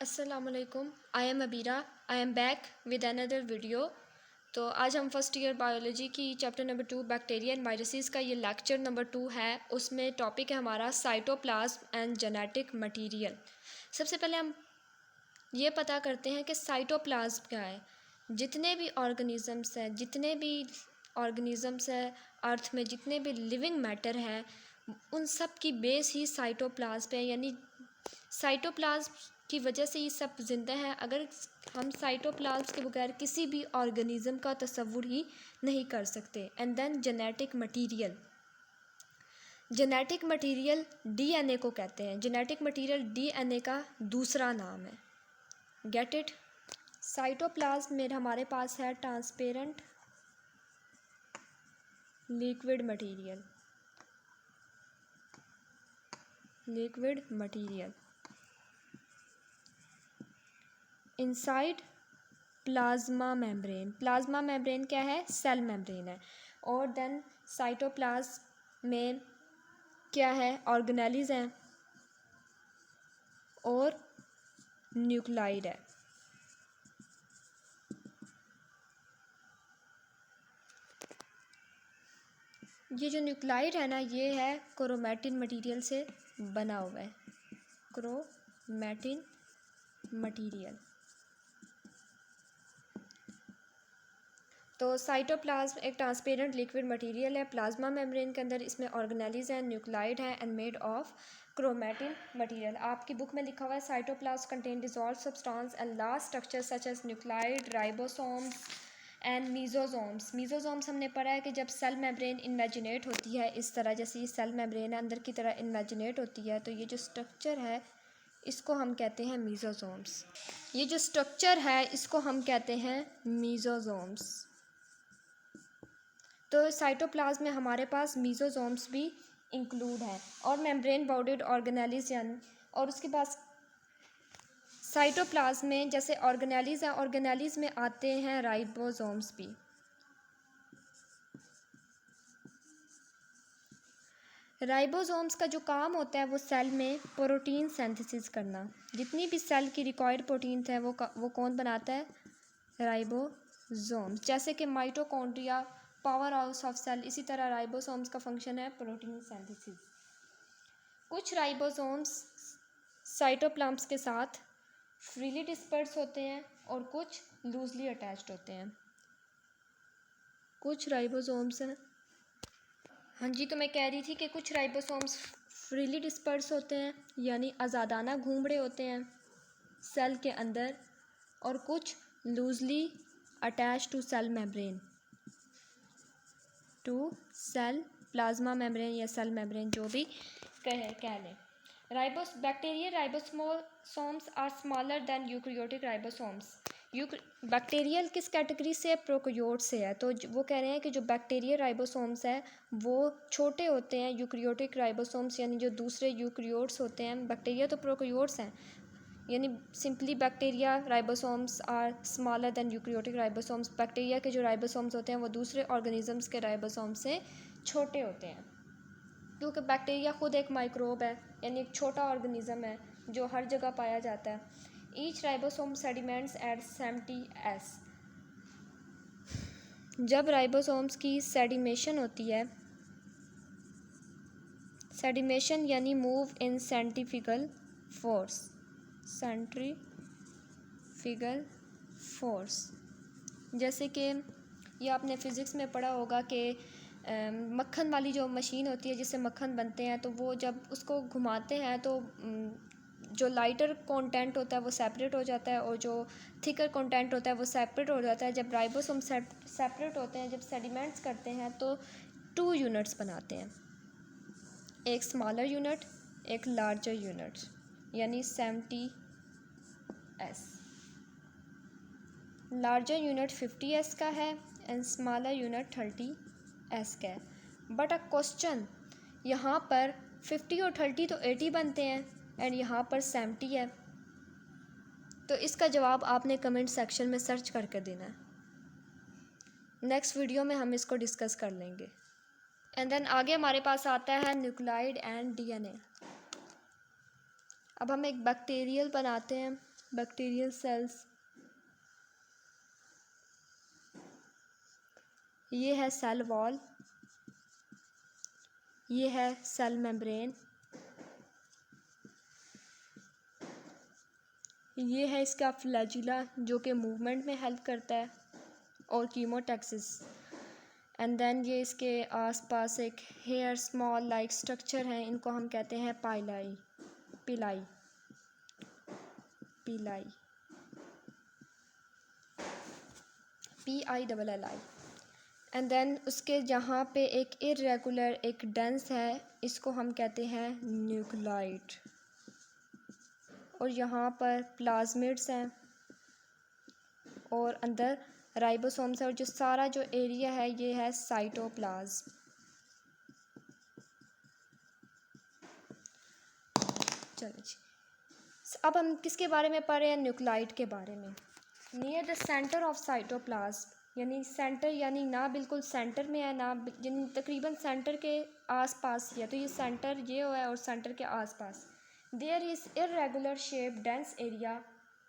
अस्सलामुअलैकुम, I am Abira. I am back with another video. तो आज हम फर्स्ट ईयर बायोलॉजी की chapter number 2 bacteria and viruses का ये लेक्चर नंबर 2 है। उसमें टॉपिक है हमारा साइटोप्लाज्म एंड जेनेटिक मटेरियल। सबसे पहले हम ये पता करते हैं कि साइटोप्लाज्म क्या है। जितने भी ऑर्गेनिज़म्स हैं अर्थ में, जितने भी लिविंग मैटर हैं, उन सब की बेस ही साइटोप्लाज्म है। यानी साइटोप्लाज्म की वजह से ये सब जिंदा हैं। अगर हम साइटोप्लाज्म के बगैर किसी भी ऑर्गेनिज्म का तसव्वुर ही नहीं कर सकते। And then genetic material DNA को कहते हैं। जेनेटिक मटेरियल डीएनए का दूसरा नाम है। Get it. साइटोप्लाज्म में हमारे पास है transparent liquid material inside plasma membrane क्या है? सेल मेम्ब्रेन है। और देन साइटोप्लाज्म में क्या है? ऑर्गेनेलीज हैं और न्यूक्लाइड है। ये जो न्यूक्लाइड है ना, ये है क्रोमैटिन मटेरियल से बना हुआ है। Chromatin material. तो साइटोप्लाज्म एक ट्रांसपेरेंट लिक्विड मटेरियल है प्लाज्मा मेम्ब्रेन के अंदर। इसमें ऑर्गेनेलीज हैं, न्यूक्लाइड है and made of chromatin material. आपकी बुक में लिखा हुआ है cytoplasm contain dissolved substance and large structure such as nucleoid, ribosomes and mesosomes हमने पढ़ा है कि जब सेल मेम्ब्रेन इन्वेजिनेट होती है, इस तरह जैसे ये सेल मेम्ब्रेन है अंदर की तरह इन्वेजिनेट होती है, तो ये जो स्ट्रक्चर है इसको हम कहते हैं मीजोसोम्स। तो साइटोप्लाज्म में हमारे पास मीजोसोम्स भी इंक्लूड है और मेम्ब्रेन बाउंडेड ऑर्गेनेलीज और उसके बाद साइटोप्लाज्म में जैसे ऑर्गेनेलीज हैं, ऑर्गेनेलीज में आते हैं राइबोसोम्स भी। राइबोसोम्स का जो काम होता है वो सेल में प्रोटीन सिंथेसिस करना। जितनी भी सेल की रिक्वायर्ड प्रोटीन है वो कौन बनाता है? राइबोसोम्स। जैसे कि mitochondria power house of cell, इसी तरह राइबोसोम्स का फंक्शन है प्रोटीन सिंथेसिस। कुछ राइबोसोम्स साइटोप्लाज्म के साथ फ्रीली डिस्पर्स होते हैं और कुछ लूजली अटैच्ड होते हैं। कुछ राइबोसोम्स हैं, हाँ जी, तो मैं कह रही थी कि कुछ राइबोसोम्स फ्रीली डिस्पर्स होते हैं यानी आज़ादाना घूम रहे होते हैं सेल के अंदर, और कुछ loosely attach to cell membrane, to cell plasma membrane या सेल मेम्ब्रेन, जो भी कह लें। Bacterial ribosomes are smaller than eukaryotic ribosomes. Bacterial किस कैटेगरी से है? प्रोकैरियोट से है। तो वो कह रहे हैं कि जो बैक्टीरियल राइबोसोम्स है वो छोटे होते हैं यूकैरियोटिक राइबोसोम्स, यानी जो दूसरे यूकैरियोट्स होते हैं। बैक्टीरिया तो प्रोकैरियोट्स हैं, यानी simply bacteria ribosomes are smaller than eukaryotic ribosomes. Bacteria के जो राइबोसोम्स होते हैं वो दूसरे ऑर्गेनिजम्स के राइबोसोम्स से छोटे होते हैं, क्योंकि बैक्टीरिया खुद एक माइक्रोब है, यानी एक छोटा ऑर्गेनिज्म है जो हर जगह पाया जाता है। Each ribosome sediments at 70S। जब राइबोसोम्स की सेडिमेशन होती है, सेडिमेशन यानी मूव इन सेंट्रीफ्यूगल फोर्स, जैसे कि ये आपने फ़िज़िक्स में पढ़ा होगा कि मक्खन वाली जो मशीन होती है जिससे मक्खन बनते हैं, तो वो जब उसको घुमाते हैं तो जो लाइटर कंटेंट होता है वो सेपरेट हो जाता है और जो थिकर कंटेंट होता है वो सेपरेट हो जाता है। जब राइबोसोम सेपरेट होते हैं, जब सेडिमेंट्स करते हैं, तो 2 यूनिट्स बनाते हैं, एक स्मॉलर यूनिट, एक लार्जर यूनिट, यानी 70S। लार्जर यूनिट 50S का है एंड स्मॉलर यूनिट 30S का है। बट अ क्वेश्चन, यहाँ पर 50 और 30 तो 80 बनते हैं एंड यहाँ पर 70 है, तो इसका जवाब आपने कमेंट सेक्शन में सर्च करके देना है। नेक्स्ट वीडियो में हम इसको डिस्कस कर लेंगे। एंड देन आगे हमारे पास आता है न्यूक्लाइड एंड डीएनए। अब हम एक बैक्टीरियल बनाते हैं बैक्टीरियल सेल्स, ये है सेल वॉल, ये है सेल मेम्ब्रेन, ये है इसका फ्लैजिला जो कि मूवमेंट में हेल्प करता है, और कीमोटैक्सिस। एंड देन ये इसके आसपास एक हेयर स्मॉल लाइक स्ट्रक्चर है, इनको हम कहते हैं पाइलाई, पिलाई, पिलाई, PILLI। एंड देन उसके जहाँ पे एक इरेगुलर एक डेंस है, इसको हम कहते हैं न्यूक्लाइड। और यहाँ पर प्लाज्मिड्स हैं और अंदर राइबोसोम्स है, और जो सारा जो एरिया है ये है साइटोप्लाज्म। चलो जी, अब हम किसके बारे में पढ़ रहे हैं? न्यूक्लाइड के बारे में। Near the centre of cytoplasm, यानी सेंटर यानी ना बिल्कुल सेंटर में है ना, यानी तकरीबन सेंटर के आसपास है, तो ये सेंटर ये हुआ है और सेंटर के आसपास। There is irregular shape dense area,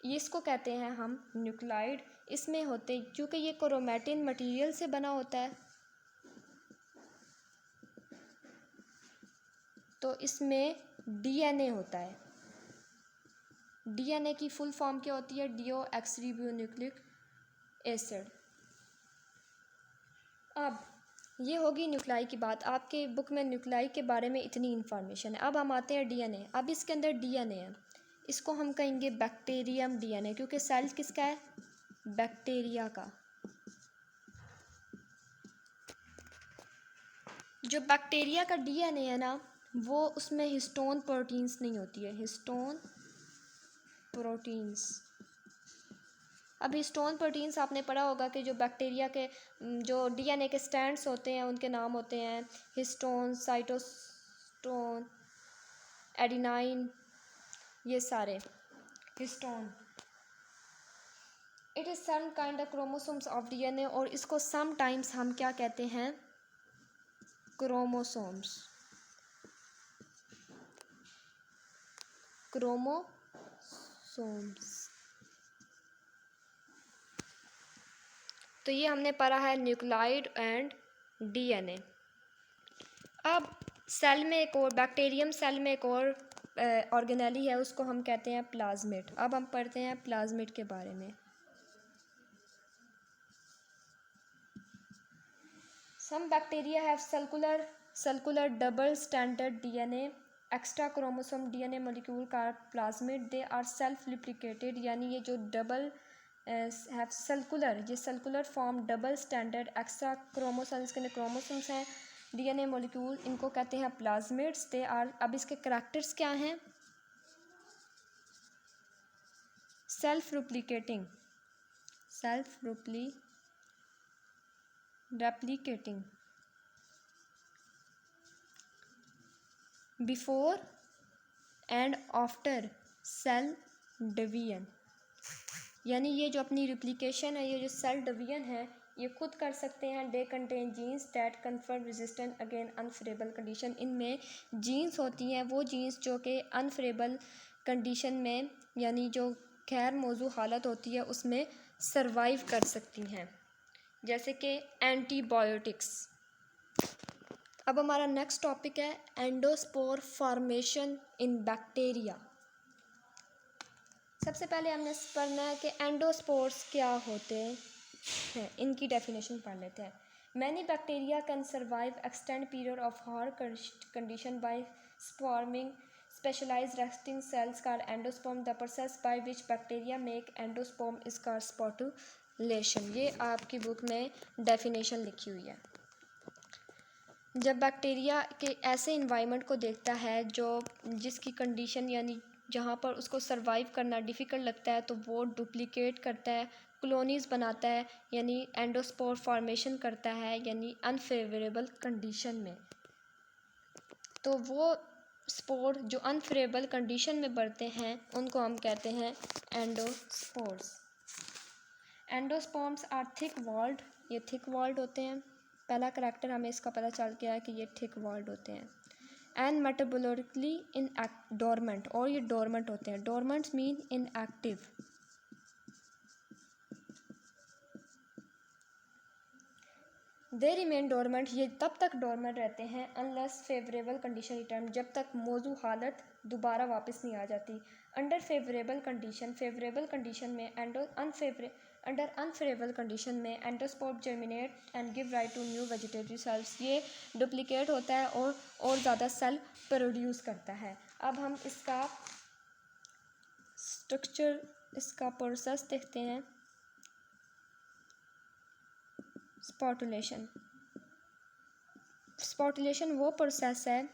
ये इसको कहते हैं हम न्यूक्लाइड। इसमें होते, क्योंकि ये क्रोमैटिन मटेरियल से बना होता है, तो इसमें DNA होता है। DNA की फुल फॉर्म क्या होती है? डीओक्सीरिबोन्यूक्लिक एसिड। अब ये होगी न्यूक्लाई की बात। आपके बुक में न्यूक्लाई के बारे में इतनी इन्फॉर्मेशन है। अब हम आते हैं DNA। अब इसके अंदर DNA है, इसको हम कहेंगे बैक्टीरियम DNA, क्योंकि सेल किसका है? बैक्टीरिया का। जो बैक्टीरिया का DNA है ना, वो उसमें हिस्टोन प्रोटीन्स नहीं होती है, हिस्टोन प्रोटीन्स। अब हिस्टोन प्रोटीन्स आपने पढ़ा होगा कि जो बैक्टीरिया के जो DNA के स्ट्रैंड्स होते हैं उनके नाम होते हैं हिस्टोन, साइटोस्टोन, एडिनाइन, ये सारे histone. It is some kind of chromosomes of DNA, और इसको समटाइम्स हम क्या कहते हैं? Chromosomes, chromosomes. तो ये हमने पढ़ा है न्यूक्लाइड एंड DNA। अब सेल में एक और, बैक्टीरियम सेल में एक और ऑर्गेनेली है, उसको हम कहते हैं प्लाज्मिड। अब हम पढ़ते हैं प्लाज्मिड के बारे में। Some bacteria have circular double standard DNA, extra chromosome DNA molecule का plasmid. They are self replicated, यानी ये जो डबल हैव सर्कुलर, ये circular form double standard extra chromosomes के क्रोमोसोम्स हैं DNA मॉलिक्यूल, इनको कहते हैं प्लाज्मिड्स। दे आर, अब इसके करैक्टर्स क्या हैं? Self replicating, replicating before and after sale division, यानी ये जो अपनी रिप्लिकेशन है, ये जो सेल डिवीजन है, ये खुद कर सकते हैं। They contain genes that confer resistant again unfavourable condition, इनमें जीन्स होती हैं, वो जीन्स जो कि अनफेवरेबल कंडीशन में, यानी जो खैर मौजू हालत होती है उसमें सरवाइव कर सकती हैं, जैसे कि एंटीबायोटिक्स। अब हमारा नेक्स्ट टॉपिक है एंडोस्पोर फॉर्मेशन इन बैक्टीरिया। सबसे पहले हमने पढ़ना है कि एंडोस्पोर्स क्या होते हैं, इनकी डेफिनेशन पढ़ लेते हैं। Many bacteria can survive extend period of hard condition by forming specialized resting cells called endosperm. The process by which bacteria make endosperm is called sporulation. ये आपकी बुक में डेफिनेशन लिखी हुई है। जब बैक्टीरिया के ऐसे इन्वायरमेंट को देखता है जो जिसकी कंडीशन यानी जहाँ पर उसको सरवाइव करना डिफ़िकल्ट लगता है, तो वो डुप्लिकेट करता है, कॉलोनीज़ बनाता है, यानी एंडोस्पोर फॉर्मेशन करता है, यानी अनफेवरेबल कंडीशन में। तो वो स्पोर जो अनफेवरेबल कंडीशन में बढ़ते हैं उनको हम कहते हैं endospores. Endosperms are thick walled, ये थिक वॉल्ड होते हैं। पहला करैक्टर हमें इसका पता चल गया है कि ये थिक वॉल्ड होते हैं। एंड मेटाबोलिकली इन डोरमेंट, और ये डोरमेंट होते हैं। Dormants mean inactive. They remain dormant, ये तब तक डोरमेंट रहते हैं अनलेस फेवरेबल कंडीशन रिटर्न, जब तक मौजू हालत दोबारा वापस नहीं आ जाती। Under favourable condition, favourable condition में अंडर अनफेवरेबल कंडीशन में endospore germinate and give right to new vegetative cells, ये डुप्लीकेट होता है और ज़्यादा सेल प्रोड्यूस करता है। अब हम इसका स्ट्रक्चर, इसका प्रोसेस देखते हैं। स्पॉटुलेशन, स्पॉटुलेशन वो प्रोसेस है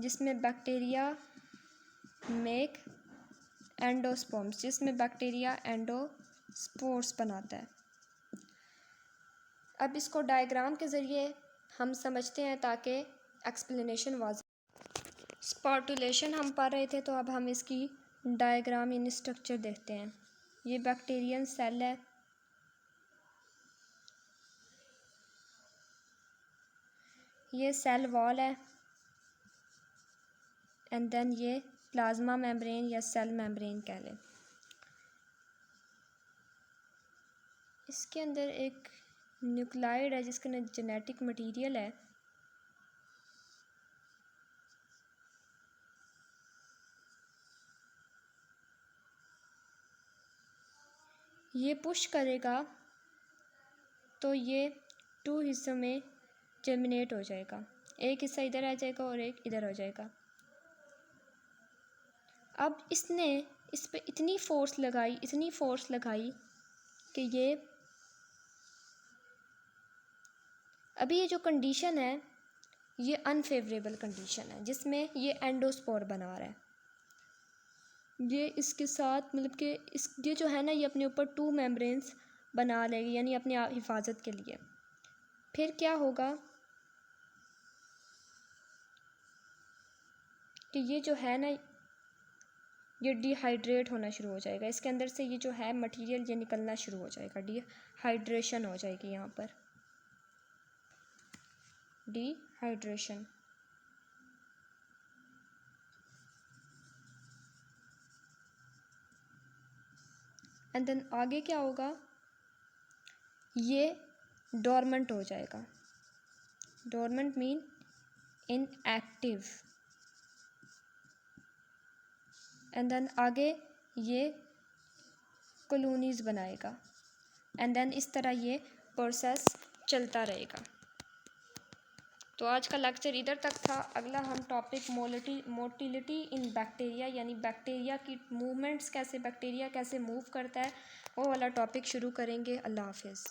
जिसमें बैक्टीरिया मेक एंडोस्पर्म्स, जिसमें बैक्टीरिया एंडोस्पोर्स बनाता है। अब इसको डायग्राम के ज़रिए हम समझते हैं ताकि एक्सप्लेनेशन वाज़ेह। स्पॉटुलेशन हम पढ़ रहे थे, तो अब हम इसकी डायग्राम यानी स्ट्रक्चर देखते हैं। ये बैक्टीरियन सेल है, ये सेल वॉल है, एंड देन ये प्लाज्मा मेम्ब्रेन या सेल मेम्ब्रेन कह लें। इसके अंदर एक न्यूक्लाइड है जिसके अंदर जेनेटिक मटेरियल है। ये पुश करेगा तो ये 2 हिस्सों में जर्मिनेट हो जाएगा, एक हिस्सा इधर आ जाएगा और एक इधर हो जाएगा। अब इसने इस पे इतनी फोर्स लगाई कि ये अभी ये जो कंडीशन है ये अनफेवरेबल कंडीशन है, जिसमें ये एंडोस्पोर बना रहा है। ये इसके साथ मतलब कि ये जो है ना, ये अपने ऊपर 2 मेम्ब्रेन्स बना लेगी, यानी अपने हिफाजत के लिए। फिर क्या होगा कि ये जो है ना, ये डिहाइड्रेट होना शुरू हो जाएगा। इसके अंदर से ये जो है मटेरियल ये निकलना शुरू हो जाएगा, डिहाइड्रेशन हो जाएगी यहाँ पर, डिहाइड्रेशन। एंड देन आगे क्या होगा, ये डोरमेंट हो जाएगा। Dormant mean inactive. And then आगे ये कॉलोनीज बनाएगा, एंड देन इस तरह ये प्रोसेस चलता रहेगा। तो आज का लेक्चर इधर तक था। अगला हम टॉपिक मोटिलिटी इन बैक्टीरिया, यानी बैक्टीरिया की मूवमेंट्स कैसे, बैक्टीरिया कैसे मूव करता है, वो वाला टॉपिक शुरू करेंगे। अल्लाह हाफिज़।